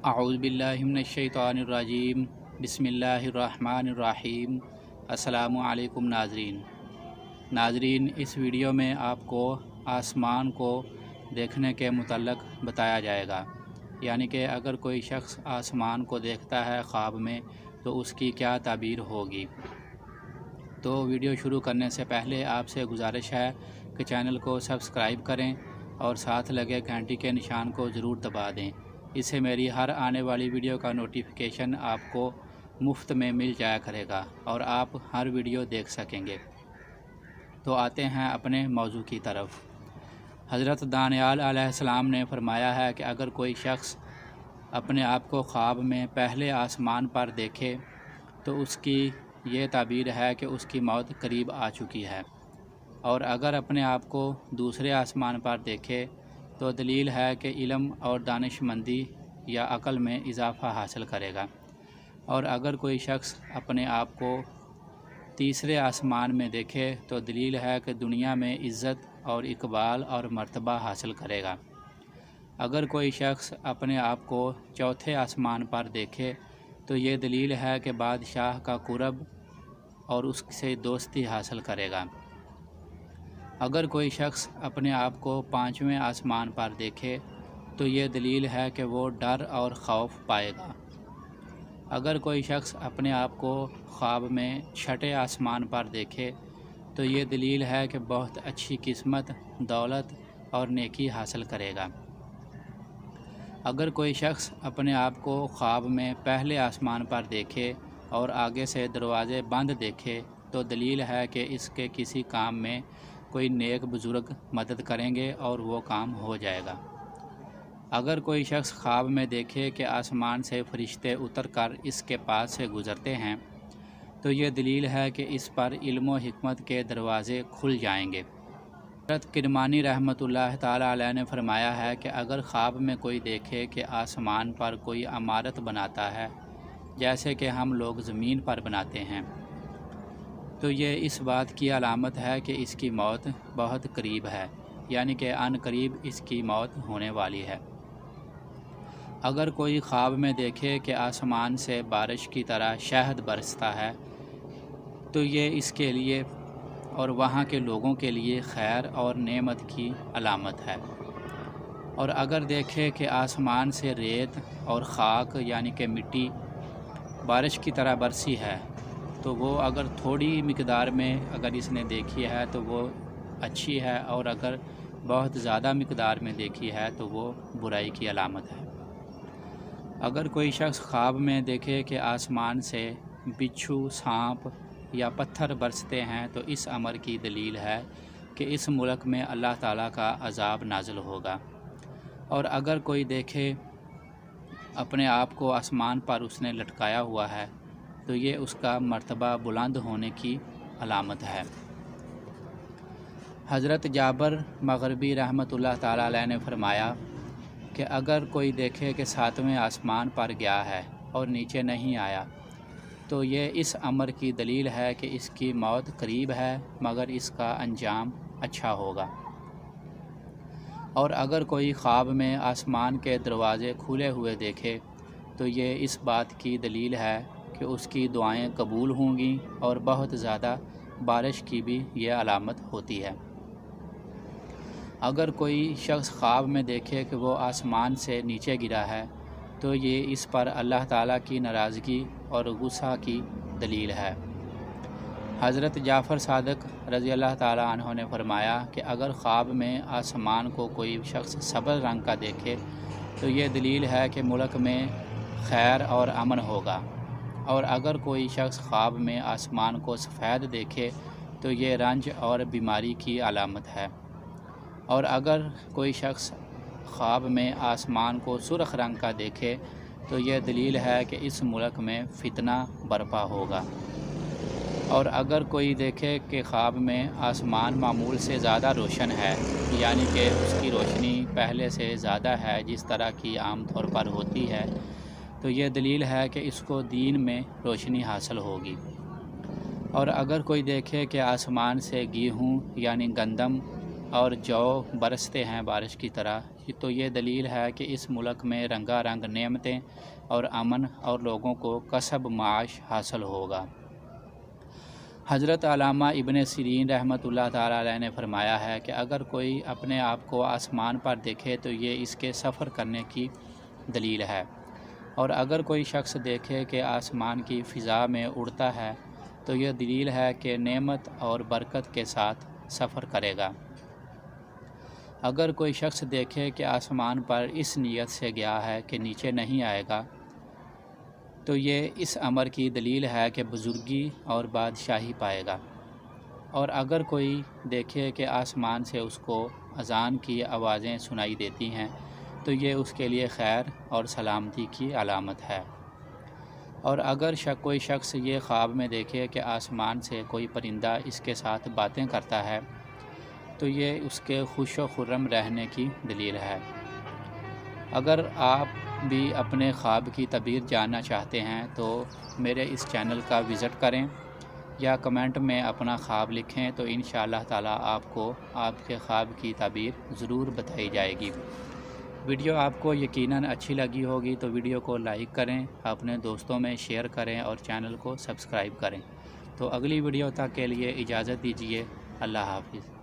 اعوذ باللہ من الشیطان الرجیم بسم اللہ الرحمن الرحیم۔ السلام علیکم ناظرین، اس ویڈیو میں آپ کو آسمان کو دیکھنے کے متعلق بتایا جائے گا، یعنی کہ اگر کوئی شخص آسمان کو دیکھتا ہے خواب میں تو اس کی کیا تعبیر ہوگی۔ تو ویڈیو شروع کرنے سے پہلے آپ سے گزارش ہے کہ چینل کو سبسکرائب کریں اور ساتھ لگے گھنٹی کے نشان کو ضرور دبا دیں، اس سے میری ہر آنے والی ویڈیو کا نوٹیفیکیشن آپ کو مفت میں مل جایا کرے گا اور آپ ہر ویڈیو دیکھ سکیں گے۔ تو آتے ہیں اپنے موضوع کی طرف۔ حضرت دانیال علیہ السلام نے فرمایا ہے کہ اگر کوئی شخص اپنے آپ کو خواب میں پہلے آسمان پر دیکھے تو اس کی یہ تعبیر ہے کہ اس کی موت قریب آ چکی ہے، اور اگر اپنے آپ کو دوسرے آسمان پر دیکھے تو دلیل ہے کہ علم اور دانش مندی یا عقل میں اضافہ حاصل کرے گا، اور اگر کوئی شخص اپنے آپ کو تیسرے آسمان میں دیکھے تو دلیل ہے کہ دنیا میں عزت اور اقبال اور مرتبہ حاصل کرے گا۔ اگر کوئی شخص اپنے آپ کو چوتھے آسمان پر دیکھے تو یہ دلیل ہے کہ بادشاہ کا قرب اور اس سے دوستی حاصل کرے گا۔ اگر کوئی شخص اپنے آپ کو پانچویں آسمان پر دیکھے تو یہ دلیل ہے کہ وہ ڈر اور خوف پائے گا۔ اگر کوئی شخص اپنے آپ کو خواب میں چھٹے آسمان پر دیکھے تو یہ دلیل ہے کہ بہت اچھی قسمت، دولت اور نیکی حاصل کرے گا۔ اگر کوئی شخص اپنے آپ کو خواب میں پہلے آسمان پر دیکھے اور آگے سے دروازے بند دیکھے تو دلیل ہے کہ اس کے کسی کام میں کوئی نیک بزرگ مدد کریں گے اور وہ کام ہو جائے گا۔ اگر کوئی شخص خواب میں دیکھے کہ آسمان سے فرشتے اتر کر اس کے پاس سے گزرتے ہیں تو یہ دلیل ہے کہ اس پر علم و حکمت کے دروازے کھل جائیں گے۔ حضرت کرمانی رحمۃ اللہ تعالیٰ علیہ نے فرمایا ہے کہ اگر خواب میں کوئی دیکھے کہ آسمان پر کوئی عمارت بناتا ہے جیسے کہ ہم لوگ زمین پر بناتے ہیں تو یہ اس بات کی علامت ہے کہ اس کی موت بہت قریب ہے، یعنی کہ عن قریب اس کی موت ہونے والی ہے۔ اگر کوئی خواب میں دیکھے کہ آسمان سے بارش کی طرح شہد برستا ہے تو یہ اس کے لیے اور وہاں کے لوگوں کے لیے خیر اور نعمت کی علامت ہے، اور اگر دیکھے کہ آسمان سے ریت اور خاک یعنی کہ مٹی بارش کی طرح برسی ہے تو وہ اگر تھوڑی مقدار میں اگر اس نے دیکھی ہے تو وہ اچھی ہے، اور اگر بہت زیادہ مقدار میں دیکھی ہے تو وہ برائی کی علامت ہے۔ اگر کوئی شخص خواب میں دیکھے کہ آسمان سے بچھو، سانپ یا پتھر برستے ہیں تو اس امر کی دلیل ہے کہ اس ملک میں اللہ تعالیٰ کا عذاب نازل ہوگا، اور اگر کوئی دیکھے اپنے آپ کو آسمان پر اس نے لٹکایا ہوا ہے تو یہ اس کا مرتبہ بلند ہونے کی علامت ہے۔ حضرت جابر مغربی رحمۃ اللہ تعالیٰ علیہ نے فرمایا کہ اگر کوئی دیکھے کہ ساتویں آسمان پر گیا ہے اور نیچے نہیں آیا تو یہ اس امر کی دلیل ہے کہ اس کی موت قریب ہے مگر اس کا انجام اچھا ہوگا۔ اور اگر کوئی خواب میں آسمان کے دروازے کھلے ہوئے دیکھے تو یہ اس بات کی دلیل ہے کہ اس کی دعائیں قبول ہوں گی، اور بہت زیادہ بارش کی بھی یہ علامت ہوتی ہے۔ اگر کوئی شخص خواب میں دیکھے کہ وہ آسمان سے نیچے گرا ہے تو یہ اس پر اللہ تعالیٰ کی ناراضگی اور غصہ کی دلیل ہے۔ حضرت جعفر صادق رضی اللہ تعالیٰ عنہ نے فرمایا کہ اگر خواب میں آسمان کو کوئی شخص سبز رنگ کا دیکھے تو یہ دلیل ہے کہ ملک میں خیر اور امن ہوگا، اور اگر کوئی شخص خواب میں آسمان کو سفید دیکھے تو یہ رنج اور بیماری کی علامت ہے، اور اگر کوئی شخص خواب میں آسمان کو سرخ رنگ کا دیکھے تو یہ دلیل ہے کہ اس ملک میں فتنہ برپا ہوگا، اور اگر کوئی دیکھے کہ خواب میں آسمان معمول سے زیادہ روشن ہے، یعنی کہ اس کی روشنی پہلے سے زیادہ ہے جس طرح کی عام طور پر ہوتی ہے، تو یہ دلیل ہے کہ اس کو دین میں روشنی حاصل ہوگی۔ اور اگر کوئی دیکھے کہ آسمان سے گیہوں یعنی گندم اور جو برستے ہیں بارش کی طرح، تو یہ دلیل ہے کہ اس ملک میں رنگا رنگ نعمتیں اور امن اور لوگوں کو کسب معاش حاصل ہوگا۔ حضرت علامہ ابن سیرین رحمۃ اللہ تعالیٰ علیہ نے فرمایا ہے کہ اگر کوئی اپنے آپ کو آسمان پر دیکھے تو یہ اس کے سفر کرنے کی دلیل ہے، اور اگر کوئی شخص دیکھے کہ آسمان کی فضا میں اڑتا ہے تو یہ دلیل ہے کہ نعمت اور برکت کے ساتھ سفر کرے گا۔ اگر کوئی شخص دیکھے کہ آسمان پر اس نیت سے گیا ہے کہ نیچے نہیں آئے گا تو یہ اس امر کی دلیل ہے کہ بزرگی اور بادشاہی پائے گا۔ اور اگر کوئی دیکھے کہ آسمان سے اس کو اذان کی آوازیں سنائی دیتی ہیں تو یہ اس کے لیے خیر اور سلامتی کی علامت ہے۔ اور اگر کوئی شخص یہ خواب میں دیکھے کہ آسمان سے کوئی پرندہ اس کے ساتھ باتیں کرتا ہے تو یہ اس کے خوش و خرم رہنے کی دلیل ہے۔ اگر آپ بھی اپنے خواب کی تعبیر جاننا چاہتے ہیں تو میرے اس چینل کا وزٹ کریں یا کمنٹ میں اپنا خواب لکھیں، تو انشاءاللہ تعالیٰ آپ کو آپ کے خواب کی تعبیر ضرور بتائی جائے گی۔ ویڈیو آپ کو یقیناً اچھی لگی ہوگی تو ویڈیو کو لائک کریں، اپنے دوستوں میں شیئر کریں اور چینل کو سبسکرائب کریں۔ تو اگلی ویڈیو تک کے لیے اجازت دیجیے۔ اللہ حافظ۔